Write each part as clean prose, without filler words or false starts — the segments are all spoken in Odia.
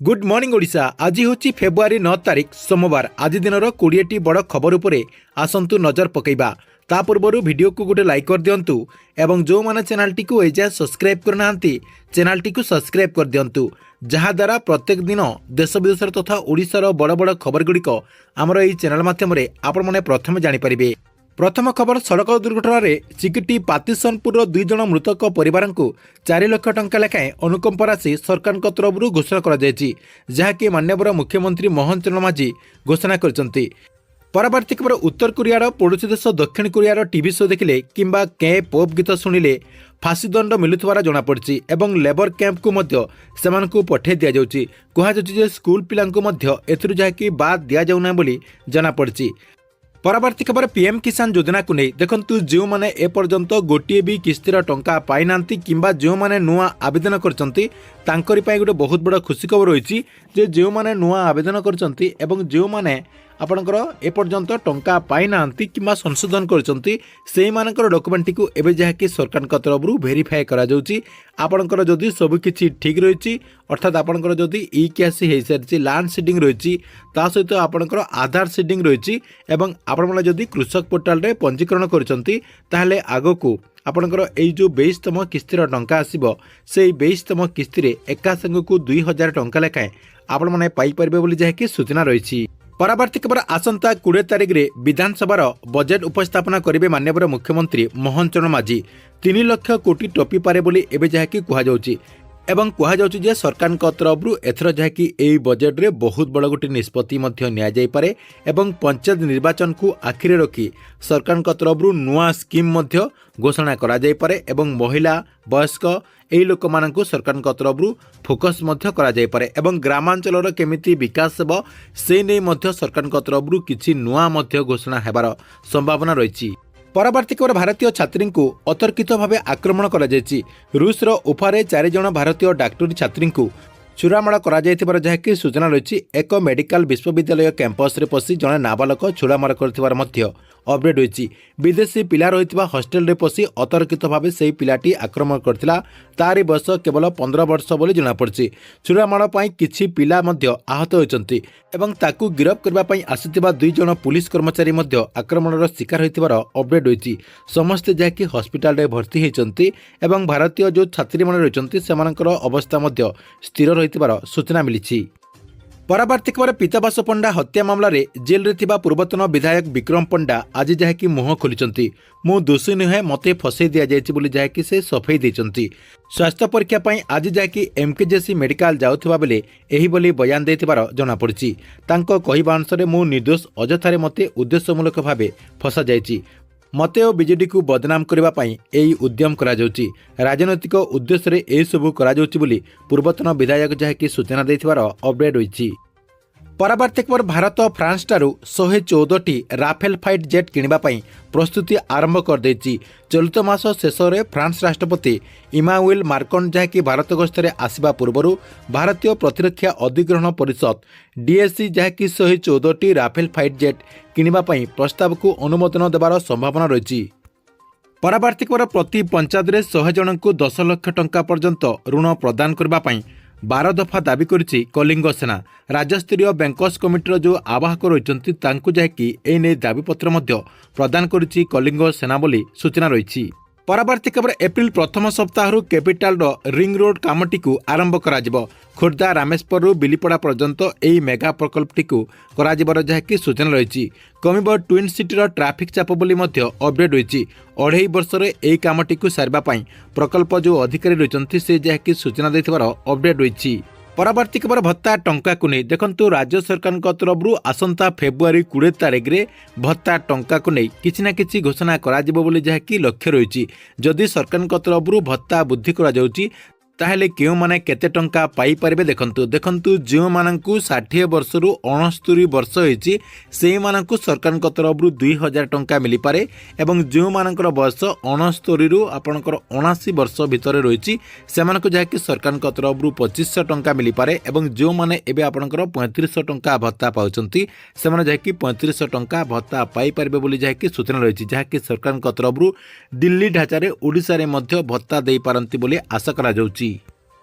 Good morning Odisha. आज हूँ फेब्रुआरी 9 तारिख सोमवार। आज दिन 20टी बड़ खबर उपरे आसंतु नजर पकईबा। ता पूर्व वीडियो को गोटे लाइक कर दिंतु एवं जो माने चैनल टी को एजा सब्सक्राइब करना चैनल टी को सब्सक्राइब कर दिंतु, जहाद्वारा प्रत्येक दिन देश विदेश तथा ओडिशार बड़ बड़ खबर गुड़िक आमर यही चैनल माध्यम आपण मैंने प्रथम जानीपारे। प्रथम खबर, सड़क दुर्घटना रे चिकिटी पातिसनपुर 2 जन मृतक परिवार को 4 लाख टंका लेखाएं अनुकंप राशि सरकार तरफ घोषणा करा जायछि, जहाँकि माननीय मुख्यमंत्री मोहन चरण मांझी घोषणा करछन्ति। परवर्ती खबर, उत्तर कोरियार पड़ोशी देश दक्षिण कोरियार टीवी शो देखिले किंबा के पॉप गीत शुणिले फांसी दंड मिलुथिबार जଣାपड़िछि एवं लेबर कैंप को मध्य सेमानकु पठे दिया जाउछि। कुहा जाउछि जे स्कूल पिलांकु मध्य एथुरु जाकी बाद दिया जाउना बोली जଣାपड़िछि। परवर्ती खबर, पीएम किसान योजना को नहीं देखंतु, जो माने ए पर्यंत गोटे भी किस्तीर टंका पाई नांती किंबा जो माने नुआ आवेदन करचंती तांकरी पाई गोटे बहुत बड़ा खुशी खबर होईछि जे जो माने नुआ आवेदन करचंती एवं जो माने आपणकर ए पर्यंत टंका पाई नांती किंबा संशोधन करचंती सेही मानकर डॉक्यूमेंट को एबे जहाँकि सरकार तरफ वेरीफाई करा जाउछि। आपणकर जदि सब किछि ठीक रहिछि, अर्थात आपणकर जदि ई केसी हे सारिछि, लैंड सीडिंग रहिछि, ता सहित आपणकर आधार सीडिंग रहिछि एवं आपण माने जदि कृषक पोर्टाल रे पंजीकरण करचंती ताहले आगो आपणकर एई जो 22तम किस्तीर टंका आसीबो सेई 22तम किस्ती रे एका संगको 2000 टंका लेखाएं आपण माने पाई परबे बोली जहाँकि सूचना रहिछि। परवर्ती खबर, आसंता 20 तारिख रे विधानसभा बजेट उपस्थापना करेंगे माननीय मुख्यमंत्री मोहन चरण मांझी। 3 लाख कोटी टपी पारे बोली एबे जहाँकि कहुछि एवं कहुछि जे सरकार तरफ एथर जहाँकि एई बजेट रे बहुत बड़ गोटे निष्पत्ति निया जाई पारे एवं पंचायत निर्वाचन को आखिरे रखी सरकार तरफ नुआ स्कीम घोषणा करा जाई पारे एवं महिला वयस्क एई लोक मानकु सरकार तरफ फोकस करा जाई पारे एवं ग्रामांचल केमिति विकास हेबो से नै सरकार तरफ किछि नुआ घोषणा हेबार संभावना रही। परवर्ती खबर, भारतीय छात्री को अतर्कित भाव आक्रमण करा जायछि। रूसर उफारे 4 जन भारतीय डाक्टरी छात्री को छुरामाड़ करा जायथिबार जहाँकि सूचना रही। एक मेडिकल विश्वविद्यालय कैंपस रे पसी जड़े नाबालक छुरामाड़ करथिबार मध्य अपडेट होईछि। विदेशी पिला रहितबा हॉस्टेल रे पसी अतर्कित भाव से पिलाटी आक्रमण करथिला। तारी बयस केवल 15 वर्ष बोली जଣା पड़छि। छुरामाड़ पई किछि पिला मध्य आहत होइछन्ति एवं ताकू गिरफ करबा पई आसिथिबा 2 जन पुलिस कर्मचारी मध्य आक्रमणर शिकार होइथिबार अपडेट होईछि। समस्त जाकी हॉस्पिटल रे भर्ती होइछन्ति एवं भारतीय जो छात्री माने रहिछन्ति सेमानकर अवस्था मध्य स्थिर रहिथिबार सूचना मिलिछि। परवर्ती खबर, पीताबास पंडा हत्या मामला रे जेल रे थिबा पूर्वतन विधायक विक्रम पंडा आज जहाँकि मुह खोलिचंती। मु दोषी नुहे, मते फसई दिया जायछि बोली जहाँकि से सफेई देइचंती। स्वास्थ्य परीक्षा पई आज जहाँकि एमकेजेसी मेडिकल जाउथिबा बेले एही बोली बयान देइथिबार जଣା पड़छि। तांको कहिबा अनुसार मु निर्दोष, अजथारे मते उद्देश्यमूलक भावे फसा जायछि। मते और बीजेडी को बदनाम करबा पई एई उद्यम करा जाउछि। राजनैतिक उद्देश्य रे ए सबु करा जाउछि बोली पूर्वतन विधायक जहाँकि सूचना देइथिबार अपडेट होईछि। परवर्ती खबर, भारत फ्रांस ठारू 114टी राफेल फाइट जेट किनिबा पई प्रस्तुति आरंभ कर देछि। चलित मास शेष में फ्रांस राष्ट्रपति इमानुएल मार्कन जहाँकि भारत गस्तरे आसिबा पूर्व भारतीय प्रतिरक्षा अधिग्रहण परिषद डीएससी जहाँकि 114टी राफेल फाइट जेट किनिबा पई प्रस्ताव को अनुमोदन देवार संभावना रही। परवर्ती खबर, प्रति पंचायत 100 जन को 10 लाख टंका पर्यंत ऋण प्रदान करबा पई 12 दफा दाबी करिछि कलिंग सेना। राज्यस्तरीय बैंकर्स कमिटीर जो आवाहक रहिछन्ति तांकु जाकी ए नै दाबीपत्र मध्य प्रदान करिछि कलिंग सेना बोली सूचना रही। परवर्ती खबर, एप्रिल प्रथम सप्ताह कैपिटाल रिंग रोड कामटी को आरंभ करा। खोर्धा रामेश्वर बिलीपड़ा पर्यंत यही मेगा प्रकल्पटी को करा जहाँकि सूचना रही। कमिब ट्विन सिटीर ट्राफिक चाप बोली अपडेट होईछि। 2.5 वर्ष यही कामटी को सारिबा पई प्रकल्प जो अधिकारी रही से जहाँकि सूचना देथिबार अपडेट होईछि। परवर्ती खबर, भत्ता टंका को नहीं देखंतु, राज्य सरकार तरफ आसंता फेब्रुआरी 20 तारिख रे भत्ता टंका को नहीं किछि ना किछि घोषणा करा जिवो बोली जहाँकि लक्ष्य रही। जदि सरकार तरफ भत्ता वृद्धि करा जाउछि ताहले केउ माने केते टंका पाई परिबे देखंतु जो मानकु 60 वर्ष रु 69 वर्ष होईछि सेही मानकु सरकार तरफ 2000 टंका मिली पारे एवं जो मानकर बयस 69 रु आपनकर 79 वर्ष भितर रहिछि सेमानकु जाकी सरकार तरफ 2500 टंका मिली पारे एवं जो माने एबे आपनकर 3500 टंका भत्ता पाउचंती सेमाने जाकी 3500 टंका भत्ता पाई परिबे बोली जाकी सूचना रहिछि। जाकी सरकार तरफ दिल्ली ढांचा रे ओडिसा रे मध्य भत्ता देई पारंती बोली आशा करा जाउछि।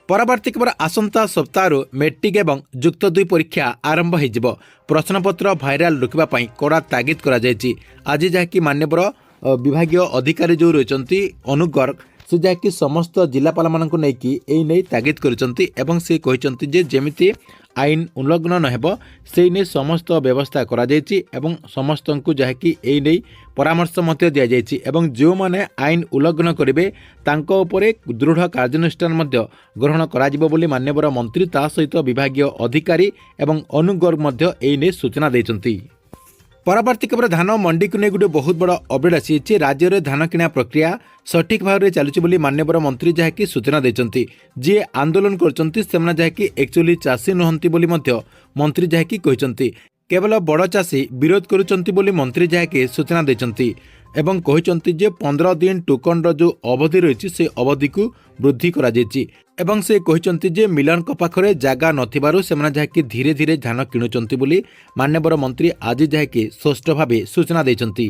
ପରବର୍ତ୍ତୀ ଖବର ଆସନ୍ତା ସପ୍ତାହରୁ ମେଟ୍ରିକ୍ ଏବଂ ଯୁକ୍ତ 2 ପରୀକ୍ଷା ଆରମ୍ଭ ହୋଇଯିବ। ପ୍ରଶ୍ନପତ୍ର ଭାଇରାଲ ରୋକିବା ପାଇଁ କଡ଼ା ତାଗିଦ କରାଯାଇଛି। ଆଜି ଯାହାକି ମାନ୍ୟବର ବିଭାଗୀୟ ଅଧିକାରୀ ଯେଉଁ ରହିଛନ୍ତି ଅନୁପ ଗର୍ଗ ସେ ଯାହାକି ସମସ୍ତ ଜିଲ୍ଲାପାଳମାନଙ୍କୁ ନେଇକି ଏହି ନେଇ ତାଗିଦ କରିଛନ୍ତି ଏବଂ ସେ କହିଛନ୍ତି ଯେ ଯେମିତି ଆଇନ ଉଲ୍ଲଂଘନ ନ ହେବ ସେହି ନେଇ ସମସ୍ତ ବ୍ୟବସ୍ଥା କରାଯାଇଛି ଏବଂ ସମସ୍ତଙ୍କୁ ଯାହାକି ଏହି ନେଇ ପରାମର୍ଶ ମଧ୍ୟ ଦିଆଯାଇଛି ଏବଂ ଯେଉଁମାନେ ଆଇନ ଉଲ୍ଲଂଘନ କରିବେ ତାଙ୍କ ଉପରେ ଦୃଢ଼ କାର୍ଯ୍ୟାନୁଷ୍ଠାନ ମଧ୍ୟ ଗ୍ରହଣ କରାଯିବ ବୋଲି ମାନ୍ୟବର ମନ୍ତ୍ରୀ ତା ସହିତ ବିଭାଗୀୟ ଅଧିକାରୀ ଏବଂ ଅନୁପ ଗର୍ଗ ମଧ୍ୟ ଏହି ନେଇ ସୂଚନା ଦେଇଛନ୍ତି। ପରବର୍ତ୍ତୀ ଖବର ଧାନ ମଣ୍ଡିକୁ ନେଇ ଗୋଟେ ବହୁତ ବଡ଼ ଅପଡେଟ୍ ଆସିଛି। ରାଜ୍ୟରେ ଧାନ କିଣା ପ୍ରକ୍ରିୟା ସଠିକ୍ ଭାବରେ ଚାଲୁଛି ବୋଲି ମାନ୍ୟବର ମନ୍ତ୍ରୀ ଯାହାକି ସୂଚନା ଦେଇଛନ୍ତି। ଯିଏ ଆନ୍ଦୋଳନ କରୁଛନ୍ତି ସେମାନେ ଯାହାକି ଆକ୍ଚୁଆଲି ଚାଷୀ ନୁହନ୍ତି ବୋଲି ମଧ୍ୟ ମନ୍ତ୍ରୀ ଯାହାକି କହିଛନ୍ତି। କେବଳ ବଡ଼ ଚାଷୀ ବିରୋଧ କରୁଛନ୍ତି ବୋଲି ମନ୍ତ୍ରୀ ଯାହାକି ସୂଚନା ଦେଇଛନ୍ତି ଏବଂ କହିଛନ୍ତି ଯେ 15 ଦିନ ଟୋକନର ଯେଉଁ ଅବଧି ରହିଛି ସେ ଅବଧିକୁ ବୃଦ୍ଧି କରାଯାଇଛି ଏବଂ ସେ କହିଛନ୍ତି ଯେ ମିଲରଙ୍କ ପାଖରେ ଜାଗା ନଥିବାରୁ ସେମାନେ ଯାହାକି ଧୀରେ ଧୀରେ ଧାନ କିଣୁଛନ୍ତି ବୋଲି ମାନ୍ୟବର ମନ୍ତ୍ରୀ ଆଜି ଯାହାକି ସ୍ପଷ୍ଟ ଭାବେ ସୂଚନା ଦେଇଛନ୍ତି।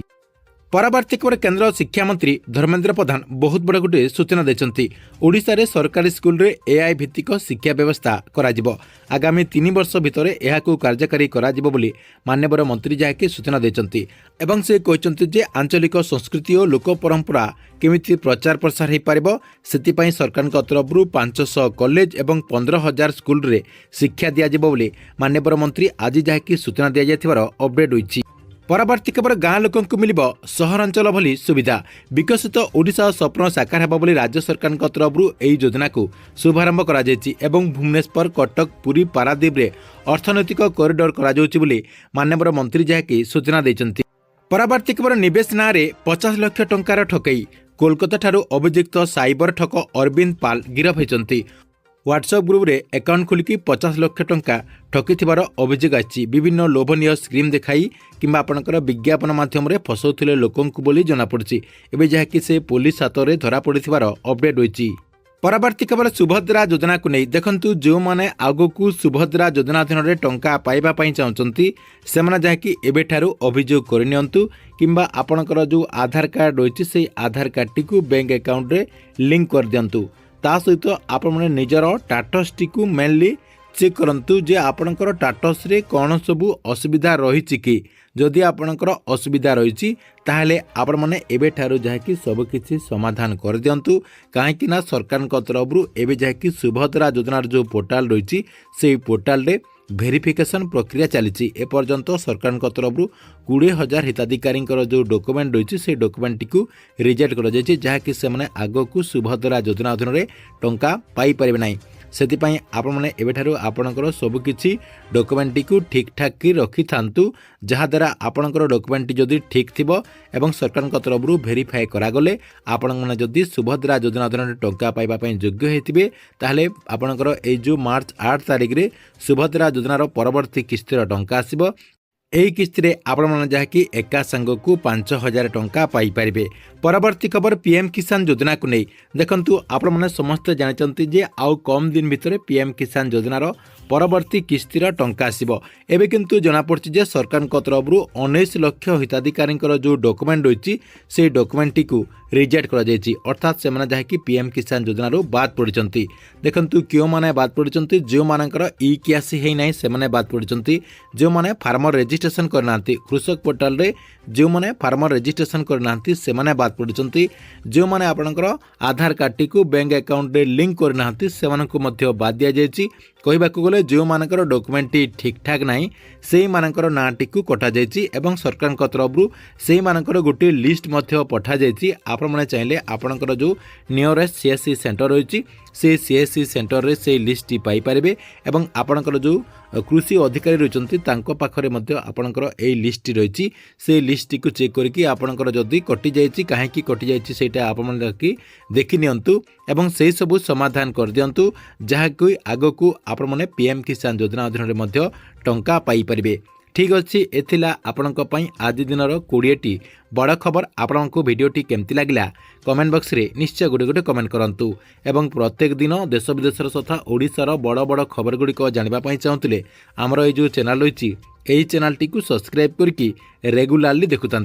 ପରବର୍ତ୍ତୀ ଖବର କେନ୍ଦ୍ର ଶିକ୍ଷାମନ୍ତ୍ରୀ ଧର୍ମେନ୍ଦ୍ର ପ୍ରଧାନ ବହୁତ ବଡ଼ ଗୋଟିଏ ସୂଚନା ଦେଇଛନ୍ତି। ଓଡ଼ିଶାରେ ସରକାରୀ ସ୍କୁଲରେ ଏଆଇ ଭିତ୍ତିକ ଶିକ୍ଷା ବ୍ୟବସ୍ଥା କରାଯିବ। ଆଗାମୀ 3 ବର୍ଷ ଭିତରେ ଏହାକୁ କାର୍ଯ୍ୟକାରୀ କରାଯିବ ବୋଲି ମାନ୍ୟବର ମନ୍ତ୍ରୀ ଯାହାକି ସୂଚନା ଦେଇଛନ୍ତି ଏବଂ ସେ କହିଛନ୍ତି ଯେ ଆଞ୍ଚଳିକ ସଂସ୍କୃତି ଓ ଲୋକ ପରମ୍ପରା କେମିତି ପ୍ରଚାର ପ୍ରସାର ହୋଇପାରିବ ସେଥିପାଇଁ ସରକାରଙ୍କ ତରଫରୁ 500 କଲେଜ ଏବଂ 15,000 ସ୍କୁଲରେ ଶିକ୍ଷା ଦିଆଯିବ ବୋଲି ମାନ୍ୟବର ମନ୍ତ୍ରୀ ଆଜି ଯାହାକି ସୂଚନା ଦିଆଯାଇଥିବାର ଅପଡେଟ୍ ହୋଇଛି। ପରବର୍ତ୍ତୀ ଖବର ଗାଁ ଲୋକଙ୍କୁ ମିଳିବ ସହରାଞ୍ଚଳ ଭଳି ସୁବିଧା। ବିକଶିତ ଓଡ଼ିଶା ସ୍ୱପ୍ନ ସାକାର ହେବ ବୋଲି ରାଜ୍ୟ ସରକାରଙ୍କ ତରଫରୁ ଏହି ଯୋଜନାକୁ ଶୁଭାରମ୍ଭ କରାଯାଇଛି ଏବଂ ଭୁବନେଶ୍ୱର କଟକ ପୁରୀ ପାରାଦୀପରେ ଅର୍ଥନୈତିକ କରିଡର କରାଯାଉଛି ବୋଲି ମାନ୍ୟବର ମନ୍ତ୍ରୀ ଯାହାକି ସୂଚନା ଦେଇଛନ୍ତି। ପରବର୍ତ୍ତୀ ଖବର ନିବେଶ ନାଁରେ 50 ଲକ୍ଷ ଟଙ୍କାର ଠକେଇ। କୋଲକାତାଠାରୁ ଅଭିଯୁକ୍ତ ସାଇବର ଠକ ଅରବିନ୍ଦ ପାଲ ଗିରଫ ହୋଇଛନ୍ତି। ହ୍ୱାଟ୍ସଆପ୍ ଗ୍ରୁପ୍ରେ ଆକାଉଣ୍ଟ ଖୋଲିକି 50 ଲକ୍ଷ ଟଙ୍କା ଠକିଥିବାର ଅଭିଯୋଗ ଆସିଛି। ବିଭିନ୍ନ ଲୋଭନୀୟ ସ୍କିମ୍ ଦେଖାଇ କିମ୍ବା ଆପଣଙ୍କର ବିଜ୍ଞାପନ ମାଧ୍ୟମରେ ଫସାଉଥିଲେ ଲୋକଙ୍କୁ ବୋଲି ଜଣାପଡ଼ିଛି। ଏବେ ଯାହାକି ସେ ପୋଲିସ ହାତରେ ଧରାପଡ଼ିଥିବାର ଅପଡେଟ୍ ହୋଇଛି। ପରବର୍ତ୍ତୀ ଖବର ସୁଭଦ୍ରା ଯୋଜନାକୁ ନେଇ ଦେଖନ୍ତୁ ଯେଉଁମାନେ ଆଗକୁ ସୁଭଦ୍ରା ଯୋଜନା ଅଧୀନରେ ଟଙ୍କା ପାଇବା ପାଇଁ ଚାହୁଁଛନ୍ତି ସେମାନେ ଯାହାକି ଏବେଠାରୁ ଅଭିଯୋଗ କରିନିଅନ୍ତୁ କିମ୍ବା ଆପଣଙ୍କର ଯେଉଁ ଆଧାର କାର୍ଡ଼ ରହିଛି ସେହି ଆଧାର କାର୍ଡ଼ଟିକୁ ବ୍ୟାଙ୍କ ଆକାଉଣ୍ଟରେ ଲିଙ୍କ କରିଦିଅନ୍ତୁ। ତା ସହିତ ଆପଣମାନେ ନିଜର ଟାଟସଟିକୁ ମେନଲି ଚେକ୍ କରନ୍ତୁ ଯେ ଆପଣଙ୍କର ଟାଟସରେ କ'ଣ ସବୁ ଅସୁବିଧା ରହିଛି କି। ଯଦି ଆପଣଙ୍କର ଅସୁବିଧା ରହିଛି ତାହେଲେ ଆପଣମାନେ ଏବେଠାରୁ ଯାହାକି ସବୁକିଛି ସମାଧାନ କରିଦିଅନ୍ତୁ କାହିଁକି ନା ସରକାରଙ୍କ ତରଫରୁ ଏବେ ଯାହାକି ସୁଭଦ୍ରା ଯୋଜନାର ଯେଉଁ ପୋର୍ଟାଲ ରହିଛି ସେହି ପୋର୍ଟାଲରେ ଭେରିଫିକେସନ୍ ପ୍ରକ୍ରିୟା ଚାଲିଛି। ଏପର୍ଯ୍ୟନ୍ତ ସରକାରଙ୍କ ତରଫରୁ 20,000 ହିତାଧିକାରୀଙ୍କର ଯେଉଁ ଡକୁମେଣ୍ଟ ରହିଛି ସେହି ଡକୁମେଣ୍ଟଟିକୁ ରିଜେକ୍ଟ କରାଯାଇଛି ଯାହାକି ସେମାନେ ଆଗକୁ ସୁଭଦ୍ରା ଯୋଜନା ଅଧୀନରେ ଟଙ୍କା ପାଇପାରିବେ ନାହିଁ। ସେଥିପାଇଁ ଆପଣମାନେ ଏବେଠାରୁ ଆପଣଙ୍କର ସବୁକିଛି ଡକୁମେଣ୍ଟଟିକୁ ଠିକ୍ଠାକ୍ କି ରଖିଥାନ୍ତୁ ଯାହାଦ୍ୱାରା ଆପଣଙ୍କର ଡକୁମେଣ୍ଟଟି ଯଦି ଠିକ୍ ଥିବ ଏବଂ ସରକାରଙ୍କ ତରଫରୁ ଭେରିଫାଏ କରାଗଲେ ଆପଣମାନେ ଯଦି ସୁଭଦ୍ରା ଯୋଜନା ଅଧୀନରେ ଟଙ୍କା ପାଇବା ପାଇଁ ଯୋଗ୍ୟ ହୋଇଥିବେ ତାହେଲେ ଆପଣଙ୍କର ଏଇ ଯେଉଁ ମାର୍ଚ୍ଚ 8 ତାରିଖରେ ସୁଭଦ୍ରା ଯୋଜନାର ପରବର୍ତ୍ତୀ କିସ୍ତିର ଟଙ୍କା ଆସିବ। ଏହି କିସ୍ତିରେ ଆପଣମାନେ ଯାହାକି ଏକା ସାଙ୍ଗକୁ 5,000 ଟଙ୍କା ପାଇପାରିବେ। ପରବର୍ତ୍ତୀ ଖବର ପିଏମ୍ କିଷାନ ଯୋଜନାକୁ ନେଇ ଦେଖନ୍ତୁ ଆପଣମାନେ ସମସ୍ତେ ଜାଣିଛନ୍ତି ଯେ ଆଉ କମ୍ ଦିନ ଭିତରେ ପିଏମ୍ କିଷାନ ଯୋଜନାର ପରବର୍ତ୍ତୀ କିସ୍ତିର ଟଙ୍କା ଆସିବ। ଏବେ କିନ୍ତୁ ଜଣାପଡ଼ିଛି ଯେ ସରକାରଙ୍କ ତରଫରୁ 19 ଲକ୍ଷ ହିତାଧିକାରୀଙ୍କର ଯେଉଁ ଡକୁମେଣ୍ଟ ରହିଛି ସେହି ଡକୁମେଣ୍ଟଟିକୁ ରିଜେକ୍ଟ କରାଯାଇଛି ଅର୍ଥାତ୍ ସେମାନେ ଯାହାକି ପିଏମ୍ କିଷାନ ଯୋଜନାରୁ ବାଦ୍ ପଡ଼ିଛନ୍ତି। ଦେଖନ୍ତୁ କେଉଁମାନେ ବାଦ୍ ପଡ଼ିଛନ୍ତି ଯେଉଁମାନଙ୍କର ଇ କ୍ୟାସି ହୋଇନାହିଁ ସେମାନେ ବାଦ୍ ପଡ଼ିଛନ୍ତି। ଯେଉଁମାନେ ଫାର୍ମର ରେଜିଷ୍ଟ୍ରେସନ କରିନାହାନ୍ତି କୃଷକ ପୋର୍ଟାଲରେ ଯେଉଁମାନେ ଫାର୍ମର ରେଜିଷ୍ଟ୍ରେସନ କରିନାହାନ୍ତି ସେମାନେ ବାଦ୍ ପଡ଼ିଛନ୍ତି। ଯେଉଁମାନେ ଆପଣଙ୍କର ଆଧାର କାର୍ଡ଼ଟିକୁ ବ୍ୟାଙ୍କ ଆକାଉଣ୍ଟରେ ଲିଙ୍କ କରିନାହାନ୍ତି ସେମାନଙ୍କୁ ମଧ୍ୟ ବାଦ୍ ଦିଆଯାଇଛି। କହିବାକୁ ଗଲେ ଯେଉଁମାନଙ୍କର ଡକୁମେଣ୍ଟଟି ଠିକ୍ଠାକ୍ ନାହିଁ ସେଇମାନଙ୍କର ନାଁଟିକୁ କଟାଯାଇଛି ଏବଂ ସରକାରଙ୍କ ତରଫରୁ ସେଇମାନଙ୍କର ଗୋଟିଏ ଲିଷ୍ଟ ମଧ୍ୟ ପଠାଯାଇଛି। ଆପଣମାନେ ଚାହିଁଲେ ଆପଣଙ୍କର ଯେଉଁ ନିୟରେଷ୍ଟ CSC ସେଣ୍ଟର ରହିଛି সেই CSC ସେଣ୍ଟରରେ সেই ଲିଷ୍ଟଟି ପାଇପାରିବେ ଏବଂ ଆପଣଙ୍କର ଯେଉଁ କୃଷି ଅଧିକାରୀ ରହିଛନ୍ତି ତାଙ୍କ ପାଖରେ ମଧ୍ୟ ଆପଣଙ୍କର ଏହି ଲିଷ୍ଟଟି ରହିଛି। সেই ଲିଷ୍ଟଟିକୁ ଚେକ୍ କରିକି ଆପଣଙ୍କର ଯଦି କଟିଯାଇଛି କାହିଁକି କଟିଯାଇଛି ସେଇଟା ଆପଣମାନେ ଦେଖି ନିଅନ୍ତୁ ଏବଂ ସେହି ସବୁ ସମାଧାନ କରିଦିଅନ୍ତୁ ଯାହାକି ଆଗକୁ ଆପଣମାନେ PM କିଷାନ ଯୋଜନା ଅଧୀନରେ ମଧ୍ୟ ଟଙ୍କା ପାଇପାରିବେ। ঠিক ଅଛି এথিলা ଆପଣଙ୍କ ପାଇଁ ଆଜି ଦିନର 20ଟି ବଡ଼ ଖବର। ଆପଣଙ୍କୁ ଭିଡ଼ିଓଟି କେମିତି ଲାଗିଲା କମେଣ୍ଟ ବକ୍ସରେ ନିଶ୍ଚୟ ଗୋଟେ କମେଣ୍ଟ କରନ୍ତୁ ଏବଂ ପ୍ରତ୍ୟେକ ଦିନ ଦେଶ ବିଦେଶର ତଥା ଓଡ଼ିଶାର ବଡ଼ ବଡ଼ ଖବରଗୁଡ଼ିକ ଜାଣିବା ପାଇଁ ଚାହୁଁଥିଲେ ଆମର এই ଯେଉଁ ଚ୍ୟାନେଲ ରହିଛି ଏହି ଚ୍ୟାନେଲଟିକୁ ସବସ୍କ୍ରାଇବ୍ କରିକି ରେଗୁଲାରଲି ଦେଖୁଥାନ୍ତୁ।